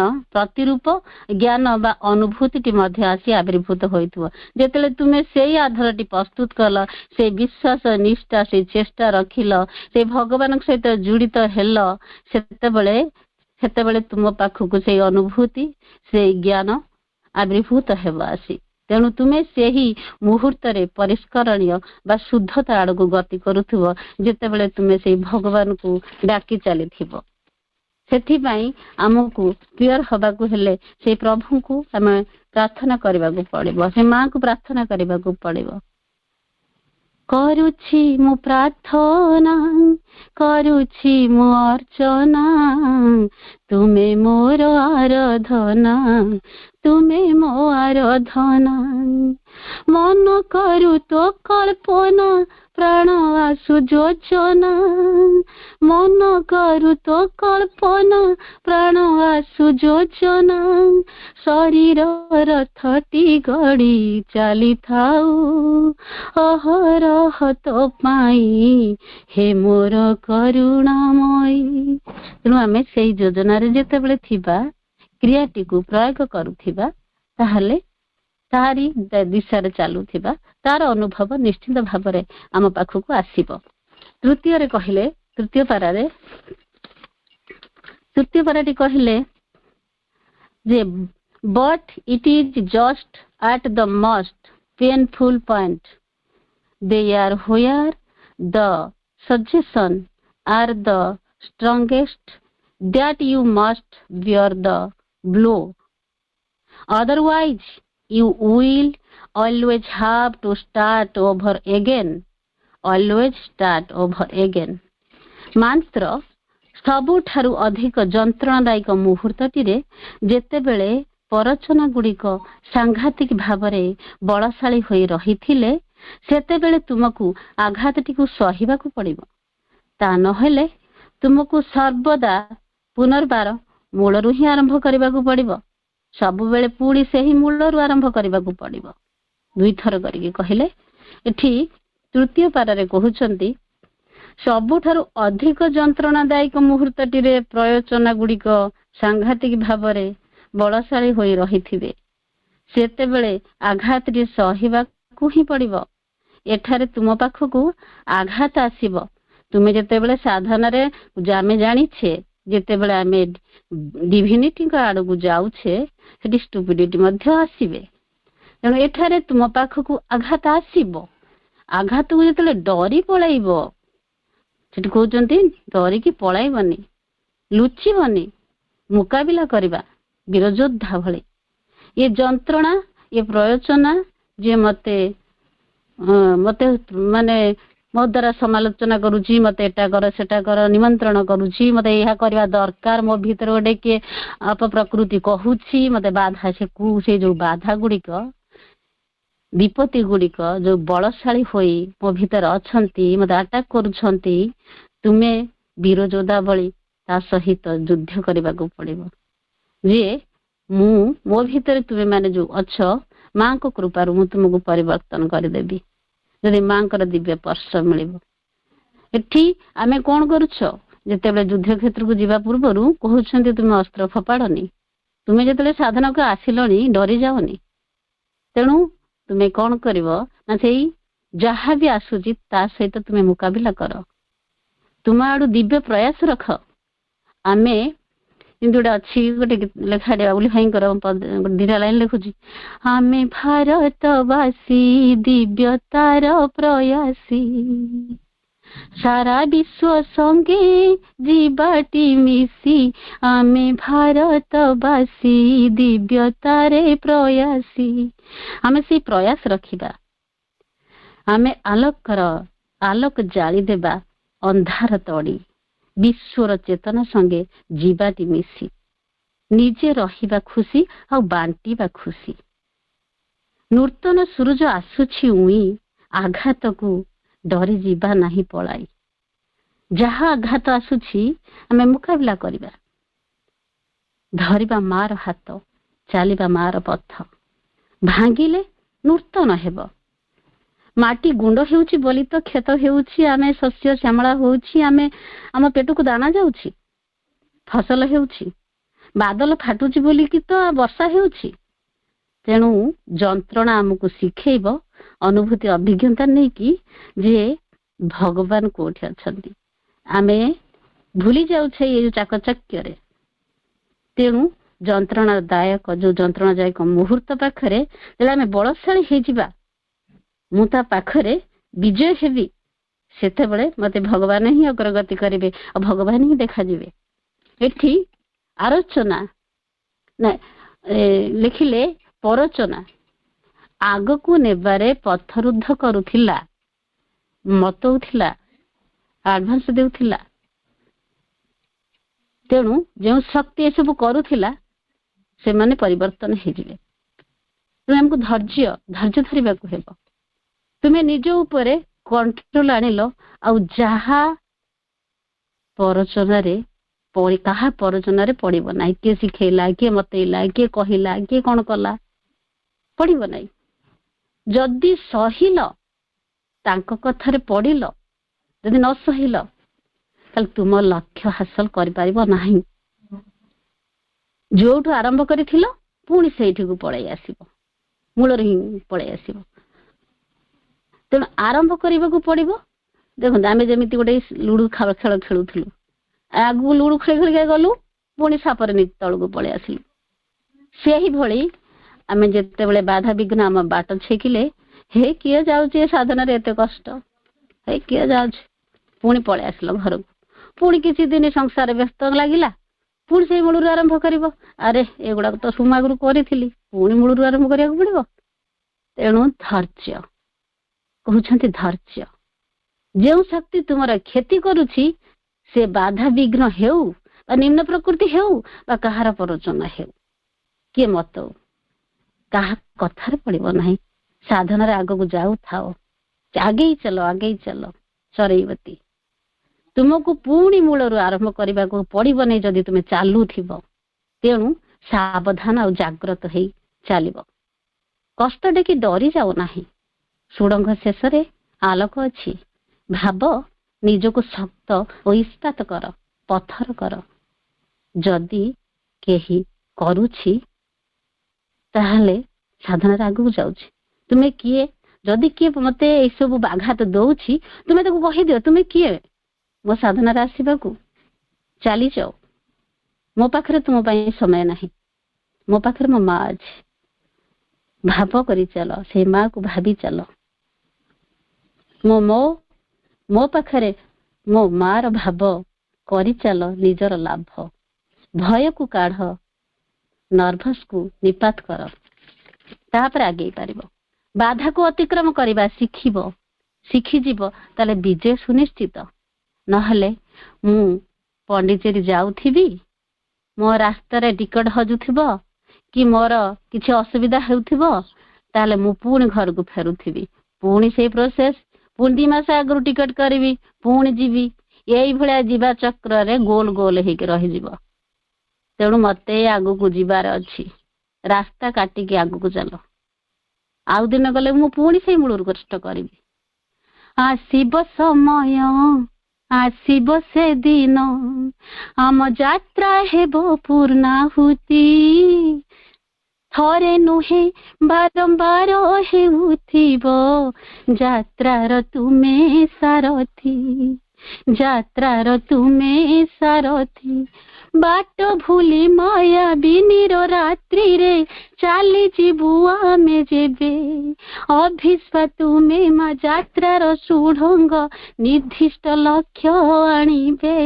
बा अनुभूति मध्य आसी आविर्भूत होइथुव जेतेले तुमे सेई आधारटी प्रस्तुत कल से विश्वास निष्ठा से चेष्टा रखिल से भगवान सहित जुड़ित हेल सेतेबेले तुम पाखकु से अनुभूति से ज्ञान आविर्भूत हेबा आसी। तेणु तुमे सेही मुहूर्त रे परिष्करणीय बा शुद्धता आड़ को गति करुथुव जेतेबेले तुमे से भगवान को डाकी चलीथिव। सेथि पई हमकु क्लियर हबा को हेले से प्रभु को हमें प्रार्थना करबा को पड़िबो से मां को प्रार्थना करबा को पड़िबो। करुछि मु प्रार्थना करुछि मु अर्चना तुमे मोर आराधना तुमे मो आराधना मन करु तो कल्पना प्राण आसु योजना मन करु तो कल्पना प्राण आसु योजना शरीर रथटी गड़ी चली थाऊ अहरह तो पाई हे मोर करुणामयी। तेणु आमे सेई योजना रे जेतेबेले थिबा क्रियाटी को प्रयोग करुथिबा ताहले ତାହାରି ଦିଶାରେ ଚାଲୁଥିବା ତାର ଅନୁଭବ ନିଶ୍ଚିତ ଭାବରେ ଆମ ପାଖକୁ ଆସିବ। ତୃତୀୟରେ କହିଲେ, ତୃତୀୟ ପାରାଟି କହିଲେ ଯେ but it is just at the most painful point there where the suggestion are the strongest that you must bear the blow. Otherwise, you will always have to start over again. Always start over again. ମାତ୍ର ସବୁଠାରୁ ଅଧିକ ଯନ୍ତ୍ରଣାଦାୟକ ମୁହୂର୍ତ୍ତଟିରେ ଯେତେବେଳେ ପରଚନା ଗୁଡ଼ିକ ସାଂଘାତିକ ଭାବରେ ବଳଶାଳୀ ହୋଇ ରହିଥିଲେ ସେତେବେଳେ ତୁମକୁ ଆଘାତଟିକୁ ସହିବାକୁ ପଡ଼ିବ। ତା ନହେଲେ ତୁମକୁ ସର୍ବଦା ପୁନର୍ବାର ମୂଳରୁ ହିଁ ଆରମ୍ଭ କରିବାକୁ ପଡ଼ିବ। ସବୁବେଳେ ପୁଣି ସେହି ମୂଳରୁ ଆରମ୍ଭ କରିବାକୁ ପଡ଼ିବ। ଦୁଇଥର କରିକି କହିଲେ। ଏଠି ତୃତୀୟ ପାରାରେ କହୁଛନ୍ତି ସବୁଠାରୁ ଅଧିକ ଯନ୍ତ୍ରଣାଦାୟକ ମୁହୂର୍ତ୍ତଟିରେ ପ୍ରୟୋଜନା ଗୁଡ଼ିକ ସାଂଘାତିକ ଭାବରେ ବଳଶାଳୀ ହୋଇ ରହିଥିବେ ସେତେବେଳେ ଆଘାତଟି ସହିବାକୁ ହିଁ ପଡ଼ିବ। ଏଠାରେ ତୁମ ପାଖକୁ ଆଘାତ ଆସିବ। ତୁମେ ଯେତେବେଳେ ସାଧନାରେ ଆମେ ଜାଣିଛେ ଯେତେବେଳେ ଆମେ ଡିଭିନିଟିଙ୍କ ଆଡ଼କୁ ଯାଉଛେ ସେଠି ଷ୍ଟୁପିଡିଟି ମଧ୍ୟ ଆସିବେ। ତେଣୁ ଏଠାରେ ତୁମ ପାଖକୁ ଆଘାତ ଆସିବ। ଆଘାତକୁ ଯେତେବେଳେ ଡରି ପଳାଇବ, ସେଠି କହୁଛନ୍ତି ଡରିକି ପଳାଇବନି, ଲୁଚିବନି, ମୁକାବିଲା କରିବା ବୀରଯୋଦ୍ଧା ଭଳି। ଏ ଯନ୍ତ୍ରଣା, ଏ ପ୍ରୟୋଜନା ଯେ ମତେ ମାନେ ମୋ ଦ୍ୱାରା ସମାଲୋଚନା କରୁଛି, ମତେ ଏଟା କର ସେଟା କର ନିମନ୍ତ୍ରଣ କରୁଛି, ମତେ ଏହା କରିବା ଦରକାର, ମୋ ଭିତରେ ଗୋଟେ କିଏ ଅପପ୍ରକୃତି କହୁଛି, ମତେ ବାଧା, ସେ ଯୋଉ ବାଧା ଗୁଡ଼ିକ, ବିପତ୍ତି ଗୁଡ଼ିକ ଯୋଉ ବଳଶାଳୀ ହୋଇ ମୋ ଭିତରେ ଅଛନ୍ତି, ମତେ ଆଟାକ୍ କରୁଛନ୍ତି, ତୁମେ ବୀରଯୋଦ୍ଧା ଭଳି ତା ସହିତ ଯୁଦ୍ଧ କରିବାକୁ ପଡ଼ିବ। ଯେ ମୋ ଭିତରେ ତୁମେ ମାନେ ଯୋଉ ଅଛ, ମାଙ୍କ କୃପାରୁ ମୁଁ ତୁମକୁ ପରିବର୍ତ୍ତନ କରିଦେବି ଯଦି ମାଙ୍କର ଦିବ୍ୟ ସ୍ପର୍ଶ ମିଳିବ। ଏଠି ଆମେ କଣ କରୁଛ? ଯେତେବେଳେ ଯୁଦ୍ଧ କ୍ଷେତ୍ରକୁ ଯିବା ପୂର୍ବରୁ କହୁଛନ୍ତି ତୁମେ ଅସ୍ତ୍ର ଫୋପାଡ଼ନି। ତୁମେ ଯେତେବେଳେ ସାଧନାକୁ ଆସିଲଣି ଡରି ଯାଅନି। ତେଣୁ ତୁମେ କଣ କରିବ ନା ସେଇ ଯାହା ବି ଆସୁଛି ତା ସହିତ ତୁମେ ମୁକାବିଲା କର। ତୁମ ଆଡୁ ଦିବ୍ୟ ପ୍ରୟାସ ରଖ। ଆମେ ଗୋଟେ ଅଛି ଗୋଟେ ଲେଖାଟେ ବାବୁଲି ଭାଇଙ୍କର ଦିଟା ଲାଇନ ଲେଖୁଛି, ଆମେ ଭାରତବାସୀ ଦିବ୍ୟତାର ପ୍ରୟାସୀ, ସାରା ବିଶ୍ୱ ସଙ୍ଗେ ଯିବାଟି ମିଶି, ଆମେ ଭାରତବାସୀ ଦିବ୍ୟତାରେ ପ୍ରୟାସୀ। ଆମେ ସେଇ ପ୍ରୟାସ ରଖିବା। ଆମେ ଆଲୋକ ଜାଳିଦେବା ଅନ୍ଧାର ତଡ଼ି, ବିଶ୍ୱର ଚେତନା ସଙ୍ଗେ ଯିବାଟି ମିଶି, ନିଜେ ରହିବା ଖୁସି ଆଉ ବାଣ୍ଟିବା ଖୁସି। ନୂତନ ସୂରୁଜ ଆସୁଛି ଉଇଁ, ଆଘାତକୁ ଡରି ଯିବା ନାହିଁ ପଳାଇ। ଯାହା ଆଘାତ ଆସୁଛି ଆମେ ମୁକାବିଲା କରିବା, ଧରିବା ମାର ହାତ, ଚାଲିବା ମାର ପଥ। ଭାଙ୍ଗିଲେ ନୂତନ ହେବ। ମାଟି ଗୁଣ୍ଡ ହେଉଛି ବୋଲି ତ କ୍ଷେତ ହେଉଛି, ଆମେ ଶସ୍ୟ ଶ୍ୟାମଳା ହେଉଛି, ଆମ ପେଟକୁ ଦାନା ଯାଉଛି, ଫସଲ ହେଉଛି। ବାଦଲ ଫାଟୁଛି ବୋଲିକି ତ ବର୍ଷା ହେଉଛି। ତେଣୁ ଯନ୍ତ୍ରଣା ଆମକୁ ଶିଖେଇବ ଅନୁଭୂତି ଅଭିଜ୍ଞତା ନେଇକି ଯେ ଭଗବାନ କୋଉଠି ଅଛନ୍ତି। ଆମେ ଭୁଲି ଯାଉଛେ ଏଇ ଯୋଉ ଚାକଚକ୍ୟରେ। ତେଣୁ ଯୋଉ ଯନ୍ତ୍ରଣାଦାୟକ ମୁହୂର୍ତ୍ତ ପାଖରେ ଯେତେବେଳେ ଆମେ ବଳଶାଳୀ ହେଇଯିବା, ମୁଁ ତା ପାଖରେ ବିଜୟ ହେବି, ସେତେବେଳେ ମତେ ଭଗବାନ ହିଁ ଅଗ୍ରଗତି କରିବେ ଆଉ ଭଗବାନ ହିଁ ଦେଖାଯିବେ। ଏଠି ଆଲୋଚନା ଲେଖିଲେ ପରଚନା ଆଗକୁ ନେବାରେ ପଥରୁଦ୍ଧ କରୁଥିଲା, ମତଉଥିଲା, ଆଡଭାନ୍ସ ଦେଉଥିଲା। ତେଣୁ ଯେଉଁ ଶକ୍ତି ଏସବୁ କରୁଥିଲା ସେମାନେ ପରିବର୍ତ୍ତନ ହେଇଯିବେ। ତେଣୁ ଆମକୁ ଧୈର୍ଯ୍ୟ ଧରିବାକୁ ହେବ। ତୁମେ ନିଜ ଉପରେ କଣ୍ଟ୍ରୋଲ ଆଣିଲ, ଆଉ ଯାହା କାହା ପରଚନାରେ ପଡିବ ନାହିଁ। କିଏ ଶିଖେଇଲା, କିଏ ମତେଇଲା, କିଏ କହିଲା, କିଏ କଣ କଲା, ପଡିବ ନାହିଁ। ଯଦି ସହିଲ, ତାଙ୍କ କଥାରେ ପଡିଲ, ଯଦି ନ ସହିଲ ତାହେଲେ ତୁମ ଲକ୍ଷ୍ୟ ହାସଲ କରିପାରିବ ନାହିଁ। ଯୋଉଠୁ ଆରମ୍ଭ କରିଥିଲ ପୁଣି ସେଇଠିକୁ ପଳେଇ ଆସିବ। ମୂଳରୁ ହିଁ ପଳେଇ ଆସିବ। ତେଣୁ ଆରମ୍ଭ କରିବାକୁ ପଡିବ। ଦେଖନ୍ତୁ ଆମେ ଯେମିତି ଗୋଟେ ଲୁଡୁ ଖେଳ ଖେଳୁଥିଲୁ, ଆଗକୁ ଲୁଡୁ ଖେଳି ଖେଳିକା ଗଲୁ, ପୁଣି ସାପରେ ତଳକୁ ପଳେଇ ଆସିଲୁ। ସେହିଭଳି ଆମେ ଯେତେବେଳେ ବାଧା ବିଘ୍ନ ଆମ ବାଟ ଛେକିଲେ, ହେ କିଏ ଯାଉଛି ଏ ସାଧନାରେ ଏତେ କଷ୍ଟ, ହେ କିଏ ଯାଉଛି, ପୁଣି ପଳେଇ ଆସିଲ ଘରକୁ। ପୁଣି କିଛି ଦିନ ସଂସାର ବ୍ୟସ୍ତ ଲାଗିଲା, ପୁଣି ସେଇ ମୂଳରୁ ଆରମ୍ଭ କରିବ। ଆରେ ଏଗୁଡାକ ତ ମୁଁ ଆଗରୁ କରିଥିଲି, ପୁଣି ମୂଳରୁ ଆରମ୍ଭ କରିବାକୁ ପଡିବ। ତେଣୁ ଧୈର୍ଯ୍ୟ, କହୁଛନ୍ତି ଧୈର୍ଯ୍ୟ। ଯେଉଁ ଶକ୍ତି ତୁମର କ୍ଷତି କରୁଛି, ସେ ବାଧା ବିଘ୍ନ ହେଉ ବା ନିମ୍ନ ପ୍ରକୃତି ହେଉ ବା କାହାର ପ୍ରରୋଚନା ହେଉ, କିଏ ମତ କାହା କଥାରେ ପଡିବ ନାହିଁ। ସାଧନାରେ ଆଗକୁ ଯାଉଥାଅ, ଆଗେଇ ଚାଲ ଚରେଇବତୀ। ତୁମକୁ ପୁଣି ମୂଳରୁ ଆରମ୍ଭ କରିବାକୁ ପଡିବନି ଯଦି ତୁମେ ଚାଲୁଥିବ। ତେଣୁ ସାବଧାନ ଆଉ ଜାଗ୍ରତ ହେଇ ଚାଲିବ। କଷ୍ଟ ଦେଖି ଡରି ଯାଉ ନାହିଁ। ସୁଡ଼ଙ୍ଗ ଶେଷରେ ଆଲୋକ ଅଛି। ଭାବ ନିଜକୁ ଶକ୍ତ ଓ ଇସ୍ପାତ କର, ପଥର କର। ଯଦି କେହି କରୁଛି ତାହେଲେ ସାଧନାରେ ଆଗକୁ ଯାଉଛି। ତୁମେ କିଏ? ଯଦି କିଏ ମତେ ଏସବୁ ଆଘାତ ଦଉଛି, ତୁମେ ତାକୁ କହିଦିଅ ତୁମେ କିଏ ମୋ ସାଧନାରେ ଆସିବାକୁ। ଚାଲିଯାଅ। ମୋ ପାଖରେ ତୁମ ପାଇଁ ସମୟ ନାହିଁ, ମୋ ପାଖରେ ମୋ ମା ଅଛି। ଭାବ କରି ଚାଲ, ସେଇ ମାକୁ ଭାବି ଚାଲ। ମୋ ପାଖରେ ମୋ ମାର ଭାବ କରିଚାଲ ନିଜର ଲାଭ। ଭୟକୁ କାଢ, ନର୍ଭସକୁ ନିପାତ କର, ତାପରେ ଆଗେଇ ପାରିବ। ବାଧାକୁ ଅତିକ୍ରମ କରିବା ଶିଖିଯିବ, ତାହେଲେ ବିଜୟ ସୁନିଶ୍ଚିତ। ନହେଲେ ମୁଁ ପଣ୍ଡିଚେରୀ ଯାଉଥିବି, ମୋ ରାସ୍ତାରେ ଟିକଟ ହଜୁଥିବ କି ମୋର କିଛି ଅସୁବିଧା ହେଉଥିବ, ତାହେଲେ ମୁଁ ପୁଣି ଘରକୁ ଫେରୁଥିବି। ପୁଣି ସେଇ ପ୍ରୋସେସ, ପୁଣି 2 ମାସ ଆଗରୁ ଟିକଟ କରିବି, ପୁଣି ଯିବି। ଏଇଭଳିଆ ଯିବା ଚକ୍ରରେ ଗୋଲ ଗୋଲ ହେଇକି ରହିଯିବ। ତେଣୁ ମତେ ଆଗକୁ ଯିବାର ଅଛି। ରାସ୍ତା କାଟିକି ଆଗକୁ ଚାଲ। ଆଉ ଦିନ ଗଲେ ମୁଁ ପୁଣି ସେଇ ମୂଳରୁ କଷ୍ଟ କରିବି। ଆସିବ ସମୟ, ଆସିବ ସେ ଦିନ, ଆମ ଯାତ୍ରା ହେବ ପୂର୍ଣ୍ଣାହୁତି। ଥରେ ନୁହେଁ ବାରମ୍ବାର ହେଉଥିବ, ଯାତ୍ରାର ତୁମେ ସାରଥି, ଯାତ୍ରାର ତୁମେ ସାରଥି। ବାଟ ଭୁଲି ମାୟାବିନୀର ରାତ୍ରିରେ ଚାଲିଯିବୁ ଆମେ ଯେବେ, ଅଭିସ୍ପା ତୁମେ ମା ଯାତ୍ରାର ସୁଢଙ୍ଗ ନିର୍ଦ୍ଦିଷ୍ଟ ଲକ୍ଷ୍ୟ ଆଣିବେ।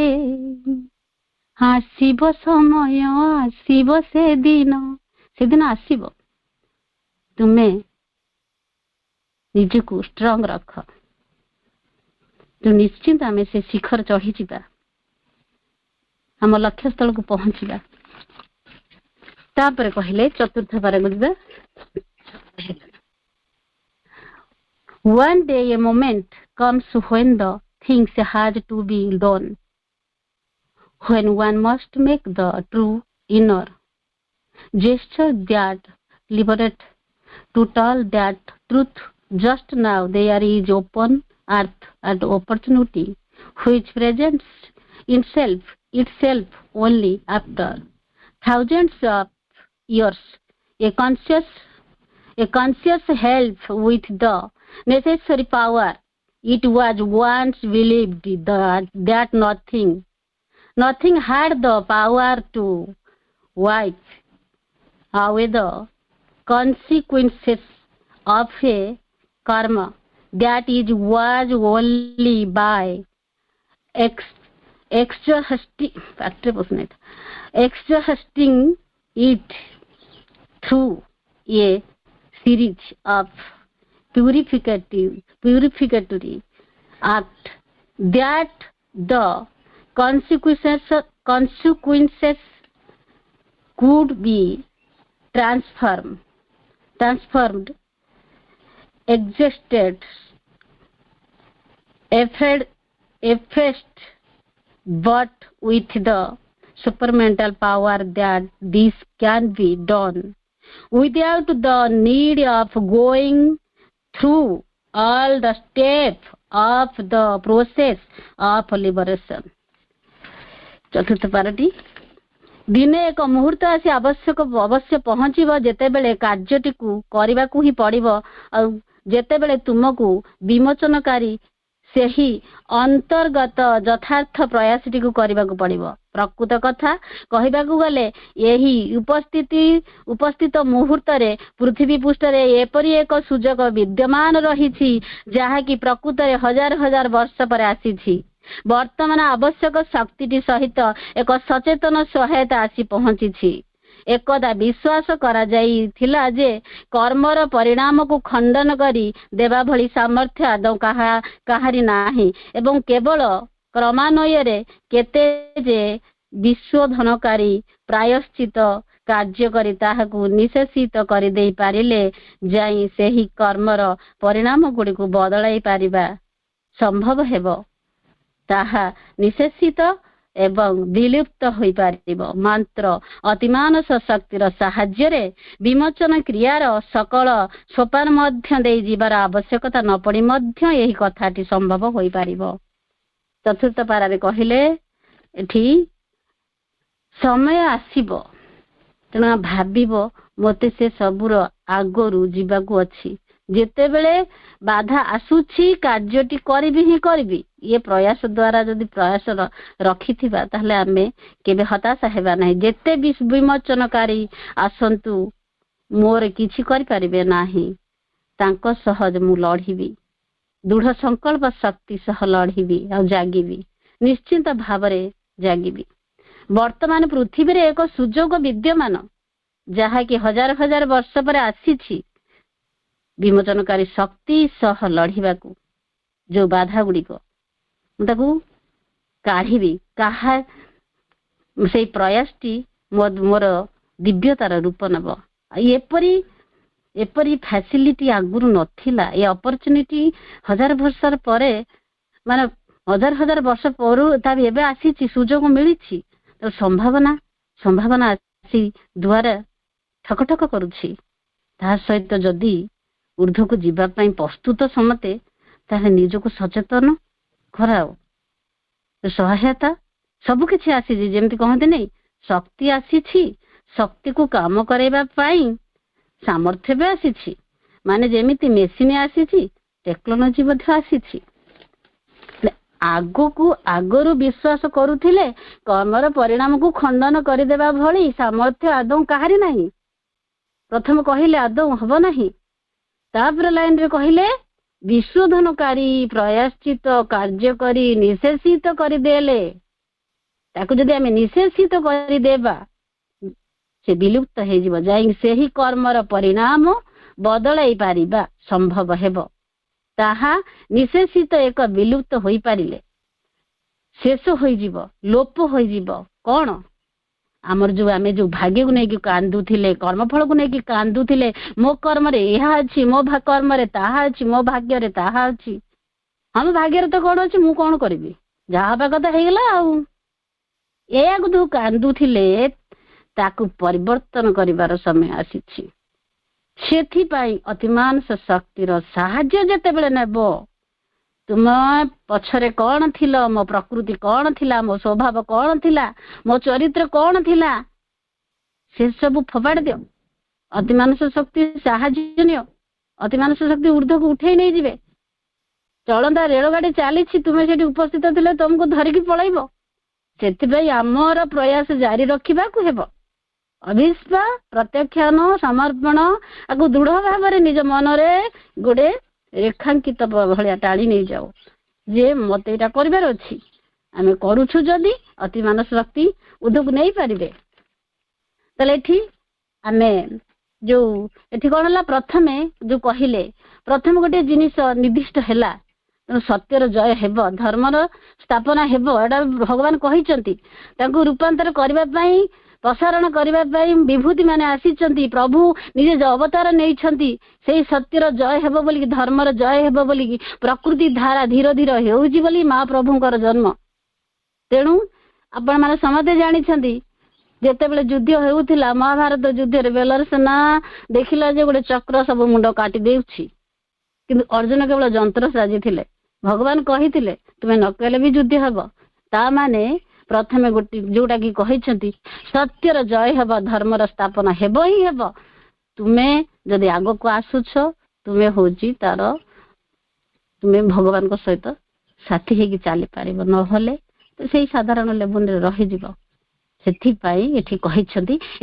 ଆସିବ ସମୟ, ଆସିବ ସେଦିନ ଆସିବ। ତୁମେ ନିଜକୁ ଷ୍ଟ୍ରଙ୍ଗ ରଖ। ନିଶ୍ଚିନ୍ତ ଆମେ ସେ ଶିଖର ଚଢିଯିବା, ଆମ ଲକ୍ଷ୍ୟସ୍ଥଳକୁ ପହଞ୍ଚିବା। ତାପରେ କହିଲେ ଚତୁର୍ଥ ପାରାକୁ ଯିବା। One day a moment comes when the things has to be done, when one must make the true inner gesture that liberate to tell that truth. Just now there is open earth and opportunity which presents itself only after thousands of years. A conscious help with the necessary power. It was once believed that nothing had the power to wipe away the consequences of a karma, that is was only by exhausting it through a series of purificatory act, that the consequences could be transformed, existed, effaced, but with the supermental power that this can be done without the need of going through all the steps of the process of liberation. चतुर्थ party, ଦିନେ ଏକ ମୁହୂର୍ତ୍ତ ଆସି ଅବଶ୍ୟ ପହଞ୍ଚିବ ଯେତେବେଳେ କାର୍ଯ୍ୟଟିକୁ କରିବାକୁ ହିଁ ପଡ଼ିବ। ଆଉ ଯେତେବେଳେ ତୁମକୁ ବିମୋଚନକାରୀ ସେହି ଅନ୍ତର୍ଗତ ଯଥାର୍ଥ ପ୍ରୟାସଟିକୁ କରିବାକୁ ପଡ଼ିବ। ପ୍ରକୃତ କଥା କହିବାକୁ ଗଲେ ଏହି ଉପସ୍ଥିତ ମୁହୂର୍ତ୍ତରେ ପୃଥିବୀ ପୃଷ୍ଠରେ ଏପରି ଏକ ସୁଯୋଗ ବିଦ୍ୟମାନ ରହିଛି ଯାହାକି ପ୍ରକୃତରେ ହଜାର ହଜାର ବର୍ଷ ପରେ ଆସିଛି। ବର୍ତ୍ତମାନ ଆବଶ୍ୟକ ଶକ୍ତିଟି ସହିତ ଏକ ସଚେତନ ସହାୟତା ଆସି ପହଞ୍ଚିଛି। एकदा विश्वास कराଯାଇଥିଲା ଯେ कर्मर परिणामକୁ खंडन करी देवा भली सामर्थ्य आदौ काहारी नाही एवं केवल क्रमान्वୟରେ केते जे विश्वधनकारी प्रायश्चित कार्य करी ताहाकु निशेषित करि देई पारिले जाई सेही कर्मर परिणाम गुड़िक बदलाई पारिबा संभव हेबो। ताहा निशेषित एवं विलुप्त होई पारिबो। मात्र अतिमानस शक्तिर साहाय्य विमोचन क्रियार सकल सोपान मध्य देई जीवार आवश्यकता न पड़ी मध्य यही कथाटी संभव होई पारिबो। चतुर्थ पारारे कहिले एठी समय आसीबो तेणु भाबिबो मते से सबुर आगरु जीवाकू अछि। जेतेबेले बाधा आसुछि कार्यटी करिबि ही करिबि ये प्रयास द्वारा जदि प्रयास रखिथिबा ताहले आमे केबे हताश हेबा नाही। जेते विमोचनकारी आसंतु मोर किछि करि परिबे नाही तांको सहज मु लढिबि दृढ़ संकल्प शक्ति सह लढिबि आ जागिबि निश्चिंत भावरे जागिबि। वर्तमान पृथ्वी रे एक सुजोग विद्यमान जहा कि हजार हजार वर्ष पर आसीछि विमोचनकारी शक्ति सह लढिबाकू जो बाधा गुड़िक ताकू काढ़ी कहा से प्रयासटी मोर दिव्यतार रूप नब। एपरी फैसिलिटी आगुरु नथिला। ये अपॉर्चुनिटी हजार वर्ष परे माने हजार हजार वर्ष पर एबे आसीछि सुजोग मिलिछि तो संभावना आसी द्वारा ठक ठक करुछि। ता सहित जदि ऊर्ध्व को जीवा पाई प्रस्तुत समते ताहे निजको सचेतन कराओ। सहायता सब किछि आसी जेमति कहते नहीं शक्ति आसीछि शक्ति को काम करैबा पाई सामर्थ्य भी आसीछि माने जेमिति मेसिन आसीछि टेक्नोलॉजी मध्ये आसीछि। आगरु विश्वास करुथिले कर्मर परिणाम को खंडन करदेबा भली सामर्थ्य आदौ काहारी नाही। प्रथम कहिले आदौ हबो नाही। तापर लाइन रे कहिले विश्वधनकारी प्रयाश्चित कार्य करी निशेषित करि देले ताकु जदि आमे निशेषित करि देबा से विलुप्त हे जीव जाई सेही कर्मर परिणाम बदलाई पारिबा संभव हेबो। ताहा निशेषित एक विलुप्त होई पारिले शेष होई जीव लोप होई जीव कोन आमर जो आमे जो भाग्य को नहीं कांदुथिले कर्मफल को नहीं कांदुथिले मो कर्म रे एहा अछि मो कर्म रे ताहा अछि मो भाग्य रे ताहा अछि हम भाग्य रे तो कोन अछि मु कोन करबी जहा बागत हे गेला आ एया को कांदुथिले ताकू परिवर्तन करिवार समय आसीछि। सेथि पाई अतिमानस शक्तिर साहाय्य जते बेले नेबो तुम पछरे कौन थिला मो प्रकृति कौन थिला मो स्वभाव कौन थिला मो चरित्र कौन थिला से सब फोपाड़ दियो। अतिमानस शक्ति साहाय्य नियो। अतिमानस शक्ति ऊर्ध्व को उठे नहीं जीवे। चलंदा रेलगाड़ी चली तुम से उपस्थित थिले तुमको धरिकी पळाइबो। सेथिबे आमर प्रयास जारी रखिबाकू हेबो। अभिष्पा प्रत्यक्षान समर्पण आकु दृढ़ भाव निज मन रे गोटे रेखांकित भाया टाणी नहीं जाओ जे मत यहाँ कर आम करुछु जदि अति मानस शक्ति उद्धव नहीं पारे ताले आम जो एठी कौन है प्रथमे जो कहले प्रथम गोटे जिनिस निर्दिष्ट है सत्यर जय हेब धर्मर स्थापना हेब एटा भगवान कहिसंती रूपांतर करने प्रसारण करने विभूति माने आसी प्रभु निजे जो अवतार नहीं से सत्यर जय हेब बोली धर्मर जय हेब बोली प्रकृति धारा धीरे धीरे होउची बोली महाप्रभुଙ୍କର जन्म। तेणु आपण माने समते जानिछंती जेतेबेले युद्ध हेउथिला महाभारत युद्ध रे बेलर सेना देखिला जे गोटे चक्र सब मुंड काटी देउछि किंतु अर्जुन केवल यंत्र साजिथिले। भगवान कहिथिले तुमे न कहले भी युद्ध हेब ता माने प्रथमे गोटे जोटा कि कहिसंती सत्यर जय हेब धर्मर स्थापना हेब ही हेब तुम्हें जदि आग को आसुछ तुम्हें होची तार तुम्हें भगवान को सहित साथी हेकी चली पार नहले तो से साधारण लेवल रे रही जीव से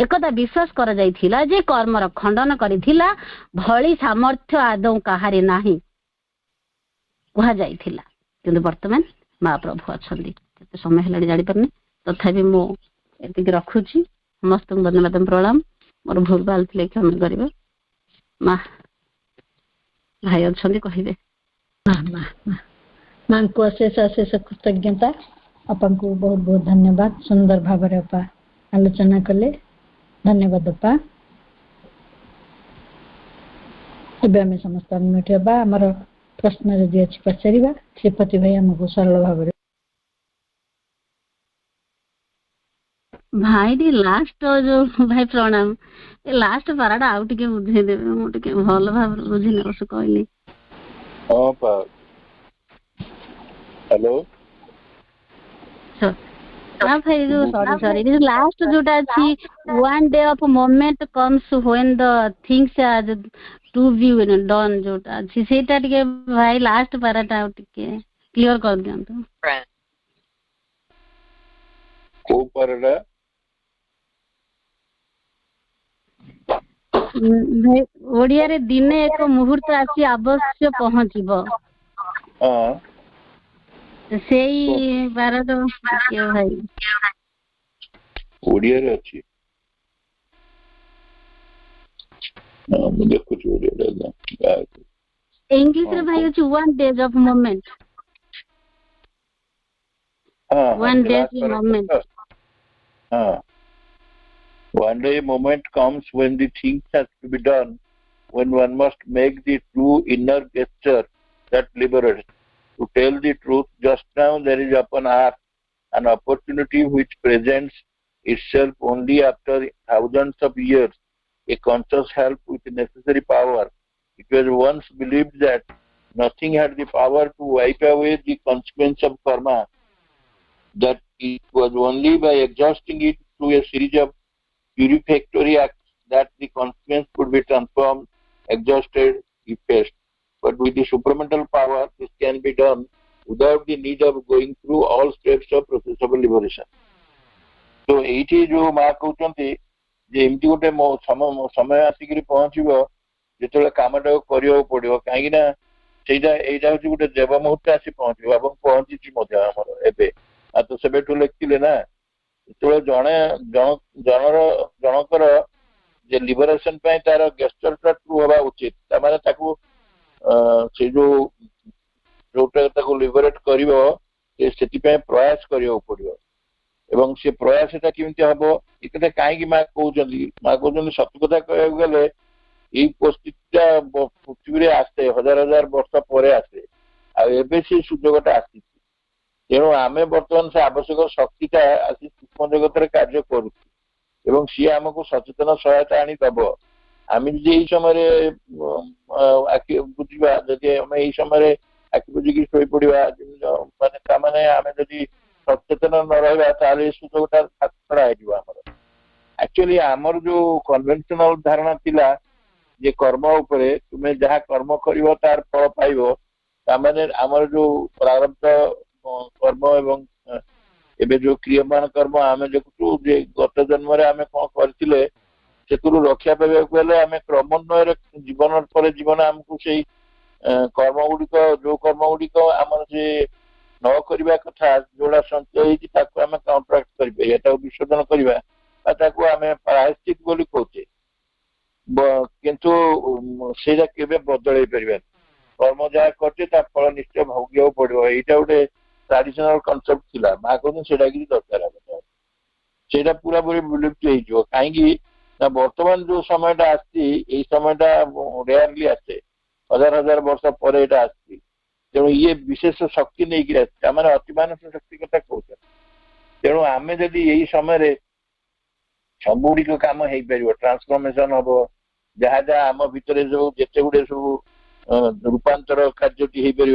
एकदा विश्वास कर जाइथिला जे कर्मर खंडन करिथिला भली सामर्थ्य आदौ कहारी नाही कहा जाइथिला किंतु वर्तमान महाप्रभु अछंदी केते समय हेलाडी जानि परने तथापि मो एतिक रखुची समस्त धन्यवाद प्रणाम मोर भूल भाल थिले क्षमा करिवे मा भाई अछंदी कहिबे मां को अशेष अशेष कृतज्ञता अपन को बहुत बहुत धन्यवाद सुंदर भाव अपा आलोचना कले धन्यवाद अपा एबे आम समस्त अनम्यूट हेबा हमर प्रश्न जदि अछि पचारिबा श्रीपति भाई हमको सरल भाव भाई दी लास्ट जो भाई प्रणाम ए लास्ट पाराटा आउ टिके बुझे देबे मो टिके भल भाव बुझिने बस कहली हां पा हेलो हाँ भाई जो सॉरी this last जोटा छी one day of moment comes when the things are to be done जोटा छी सेटा टिके भाई लास्ट पाराटा टिके क्लियर कर दियंतु को पाराटा भाई ओडिया रे दिने एक मुहूर्त आसी अवश्य पहुंचीबो हां सेई पाराटा के भाई ओडिया रे अछि मैं देखो ओडिया रे इंग्लिश रे भाई अछि one day of moment one day of moment one day moment comes when the things has to be done when one must make the true inner gesture that liberates. To tell the truth, just now there is upon earth an opportunity which presents itself only after thousands of years, a conscious help with the necessary power. It was once believed that nothing had the power to wipe away the consequence of karma, that it was only by exhausting it through a series of purificatory acts that the consequence could be transformed, exhausted, effaced. But with the supramental power, this can be done without the need of going through all steps of process of liberation. So, एठी जो माँ कहते जे एमती गोटे समय आसिक पहुँचो जो कामटा करा पड़ो कहीं सेटा हूँ गोटे देव मुहूर्त आसी पहुँचो पहुँची एवं तो से लिखिले ना जो जड़े जनकर जे लिबरेशन तार गेस्चर ट्रू हवा उचित से जो लिबरेट कर प्रयास करा पड़ो एवं से प्रयास केमती हम ये कहीं माँ कहते सत कथा कह गले यही परिस्थिति पृथ्वी आसे हजार हजार वर्ष पर आसे आबे से सुजोगटा आसी तेणु आम बर्तमान से आवश्यक शक्तिटा आसी सूक्ष्म जगत कार्य करुँ सी आमको सचेतन सहायता आनीदब आम यही समय बुझा जदि आम यही समय आखि बुझिकी शोई पड़ा माने आम जदि सचेतन न रहा सुजोगटा छड़ा हो एक्चुअली आमर जो कन्वेंशनल धारणा थिला जे कर्म उपरे तुम्हें जहाँ कर्म कर तार फल पाइब ताने आमर जो प्रारब्ध कर्म एवं एबे जो क्रियमान कर्म आम देखु जे गत जन्म आम कौन करथिले सेतुरु रक्षा पाइबा आम क्रमान्वय जीवन पर जीवन आमको से कर्म गुड़िक जो कर्म गुड़िक आम से न करवा कथा जोड़ा संचय आम काउंटराक्ट कर विसर्जन करवा आम प्रायश्चित बोली कहते किंतु से केबे बदल पार कर्म जहाँ करते फल निश्चय भोग पड़ो यहाँ गोटे ट्राडिशनल कनसेप्ट थिला माँ कहते से दरकार से पूरा पूरी विलुप्त हो कहीं बर्तमान जो समयटा आसी समयटा रेयरली आसे हजार हजार वर्ष पर यहाँ आसी तेणु ये विशेष शक्ति नहीं आसे अतिमानस शक्ति कथा कहते तेणु आम जदि यही समय सबुड़िक कम हो पार ट्रांसफॉर्मेशन हम जहाँ जहाँ आम भितर जो जिते गुड़े सब रूपांतर कार्यटी हो पार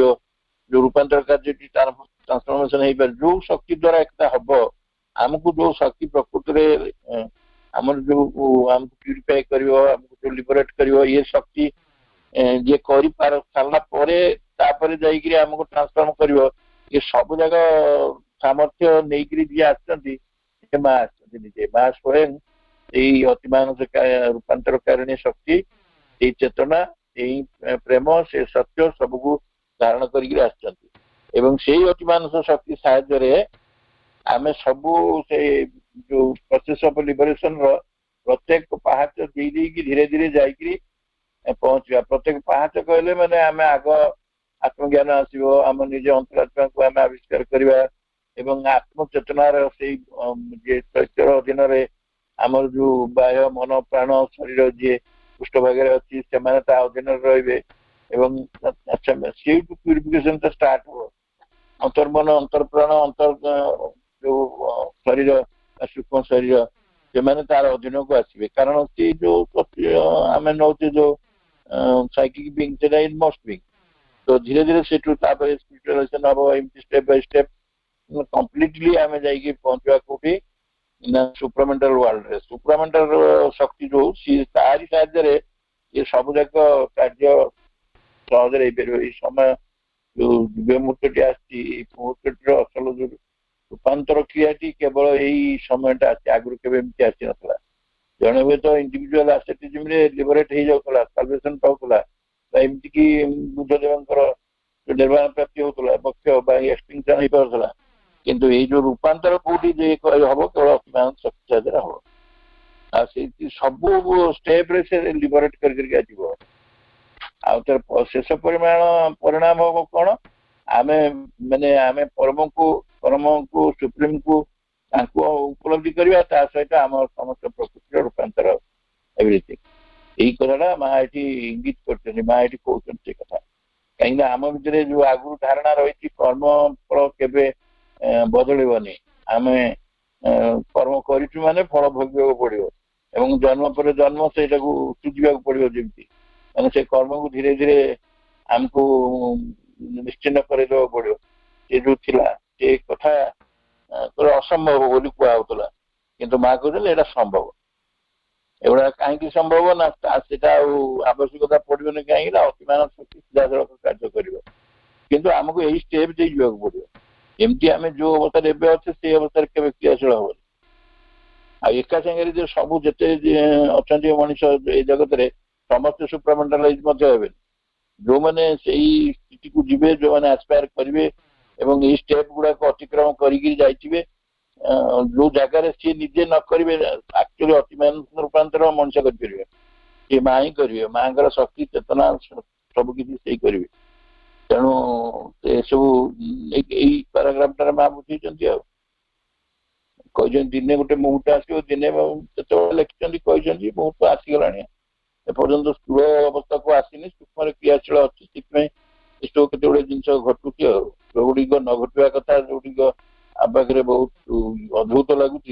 जो रूपांतर कार्यटी ट्रांसफॉर्मेशन हो पार जो शक्ति द्वारा एक हम आमको जो शक्ति प्रकृति आम जो आमको प्यूरिफाई कर जो लिबरेट कर ये शक्ति जे कर सारा आमको ट्रांसफॉर्म कर ये सब जगह सामर्थ्य नहीं जी आसते माँ निजे माँ स्वयं यही अतिमानस रूपांतर कारिणी शक्ति यही चेतना यही प्रेम से सत्य सबको धारण कर अतिमानस शक्ति साहाय्य आम सबू से जो प्रोसेस ऑफ लिबरेशन प्रत्येक पहाच दे धीरे धीरे जाकरी पहुंचा प्रत्येक पहाच कहले माने आम आग आत्मज्ञान आसो आम निज अंतरात्मा को आम आविष्कार करवा एवं आत्मचेतनार से चैत्र अधीन आमर जो बाह्य मन प्राण शरीर जी पृष्ठभाग अच्छी से अधीन रे से प्यूरिफिकेशन स्टार्ट हो अंतर्मन अंतर्प्राण अंतर जो शरीर सूक्ष्म शरीर से तार अधीन को आसवे कारण से जो आम नौचे जो साइकिक बीइंग से मस्ट बीइंग तो धीरे धीरे से स्पिरिचुअलाइजेशन हम एमती स्टेप बाय स्टेप कंप्लीटली आम जाइए पहुंचा कौटी सुप्रामेंटल वर्ल्ड रे सुप्रामेंटल शक्ति जो तारी साहाय्य ये सब जाक कार्य सहज समय जो दिव्य मुहूर्त मुहूर्त असल जो रूपांतर क्रिया केवल यही समय आगुरी के आसी ना जड़े हुए तो इंडिविजुअल आसेटिज्म रे लिबरेट हो जाता साल्वेशन पाला एमती कि बुद्धदेव निर्वाण प्राप्ति होता मोक्ष एक्सटिंक्शन हो पारा किंतु ये जो रूपांतर कौटी हम केवल अतिमान शक्ति साहाय्य हम सब स्टेप रे से लिबरेट कर शेष परिणाम हम कौन आम माने आम परम को सुप्रीम को उपलब्धि करवा सहित आम समस्त प्रकृति रूपांतर एवरीथिंग यही कथा माँ ये इंगित कर माँ ये कहते कथा कहीं आम भितर जो आगु धारणा रही कर्म फल के बदलनी आम कर्म करूँ माने फल भोग पड़ो एवं जन्म पर जन्म से सुझा पड़ो जमी मैंने से कर्म को धीरे धीरे आमको निश्चिन्न करदे पड़ो ये जो थी कथा असंभव बोली कहला किंतु माँ कहते यहाँ संभव एगुड़ा कहीं संभव ना आवश्यकता पड़ोनी कहीं अतिमान शक्ति सीधा सड़क कार्य कर आमको यही स्टेप दे जावाक पड़ो एमती आम जो अवस्था एवं अच्छे से अवस्था के क्रियाशील हम एका सागर जो सब जिते अच्छा मनीष ये जगत में समस्त सुप्रामेंटालाइज जो मैंने स्थिति को जीवे जो मैंने एस्पायर करेंगे एवं ये स्टेप गुड़ा अतिक्रम करेंगे जो जगार सी निजे न करेंगे एक्चुअली अतिमान रूपांतर मनुष्य करेंगे माँ ही करेंगे माँ का शक्ति चेतना सबकि करेंगे तेणु से सब पाराग्राफ माँ बुझे दिने गोटे मुहूर्त आसो दिने लिखिं मुहूर्त आसीगला एपर्तंत स्थूल अवस्था को आसनी सूक्ष्म क्रियाशील अच्छी सब केते जिन घटुची जोगुड़िक न घटवा कथा जोगुड़िक आम पाखे बहुत अद्भुत लगुच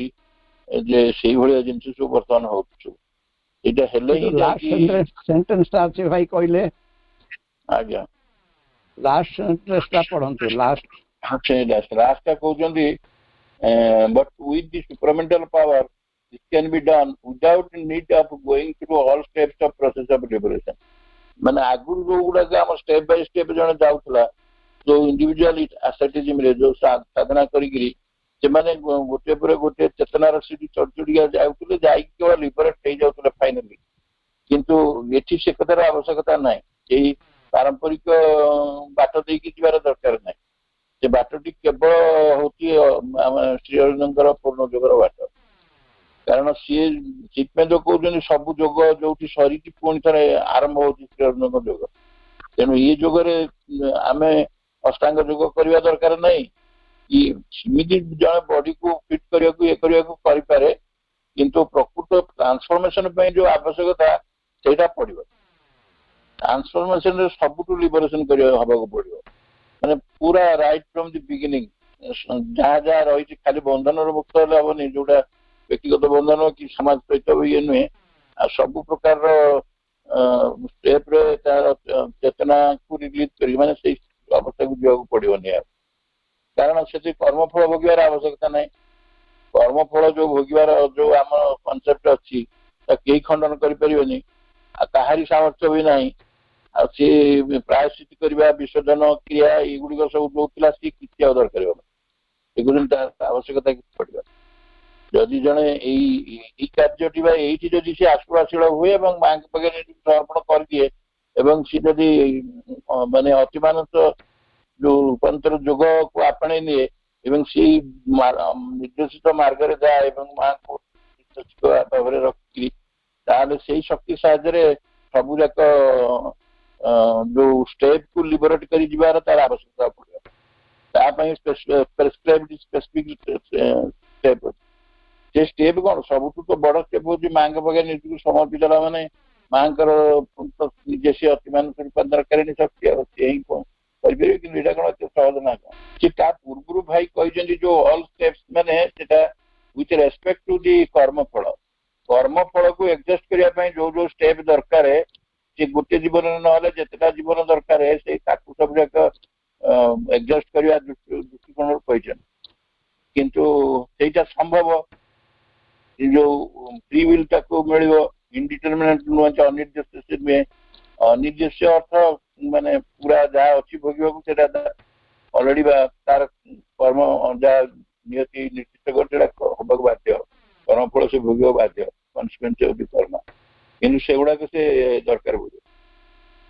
से जिन सब बर्तमान हो आज्ञा लास्ट सेंटेंसटा पढ़ंतु लास्ट लास्ट कहते but with the supramental power this can be done without need of going through all steps of process of liberation माने आगुर जो गुड़ाक आम स्टेप बाय स्टेप जन जाऊला जो इंडिविजुअल एसेटिज्म रे जो साधना करी से माने गोटे पर गोटे चेतनार सीढ़ी चढ़ चढ़िया जाऊले केवल लिबरेट हो जाऊले फाइनली किंतु एठी से कथार आवश्यकता नाई यही पारंपरिक बाट देकी जीवार दरकार नाई से बाटटी केवल हूँ श्री अरविंदर पूर्ण जोगर बाट कारण सी जो कहते सब जोग जो सरी पुणी थे आरंभ हो श्री अरविंद जोग तेणु ये जोगरे आम अष्टांग जोग करने दरकार नहीं कि जन बॉडी को फिट करने किंतु प्रकृत ट्रांसफॉर्मेशन जो आवश्यकता से पड़ो ट्रांसफॉर्मेशन सबुठ लिबरेशन करने पड़ो माने पूरा राइट फ्रॉम द बिगिनिंग जहाँ जहाँ रही खाली बंधन मुक्त हेनी जोटा व्यक्तिगत बंधन कि समाज सहित ये नुहे सब प्रकार स्टेप रे तार चेतना को रिलीज कर माने से अवस्था को जावाक पड़ोनी कारण से कर्मफल भोगार आवश्यकता ना कर्मफल जो भोगवार जो आम कनसेप्ट अच्छी कई खंडन करें कहारी सामर्थ्य भी ना सी प्रायश्चित करवा विसर्जन क्रिया युड़िक सब जो सी किसी आदर कर आवश्यकता कि पड़ा जदि जड़े यही कार्यटी ये जदि सी आश्वासील हुए माँ के पाखे समर्पण कर दिए सी जदि माने अतिमानस जो रूपांतर जोग को आपणे निए सी निर्देशित मार्ग जाए माँ को भाव रखी से शक्ति साहाय्य सब जाक जो स्टेप को लिबरेट कर जीवार तार आवश्यकता पड़े प्रेस्क्राइब्ड स्पेसिफिक स्टेप से स्टेप कौन सब तो बड़ स्टेप हूँ माँ के पाखे निजी समर्पित मैंने माँ निजे से अतिमान रूपांतर करें शक्ति यही करें कि कौन सहज ना कौन पूर्व भाई कहते जो ऑल स्टेप्स मैंने विथ रेस्पेक्ट टू दी कर्मफल कर्मफल को एडजस्ट करने जो जो स्टेप दरकार है सी गोटे जीवन ना जितेटा जीवन दरकार है से सब जाक एडजस्ट करने दृष्टिकोण किंतु सेटा संभव जो फ्री विल टाको मिल इनडिटरमिनेट नुहे अनिर्देश्य नुहे अनिर्देश्य अर्थ माने पूरा जहाँ अच्छी भोग अलरेडी तार कर्म जहाँ नियति निश्चित हवा बाध्य कर्मफल से भोग बाध्य कन्सिक्वेंस कर्म कि से गुड़ाक से दरकार बोझ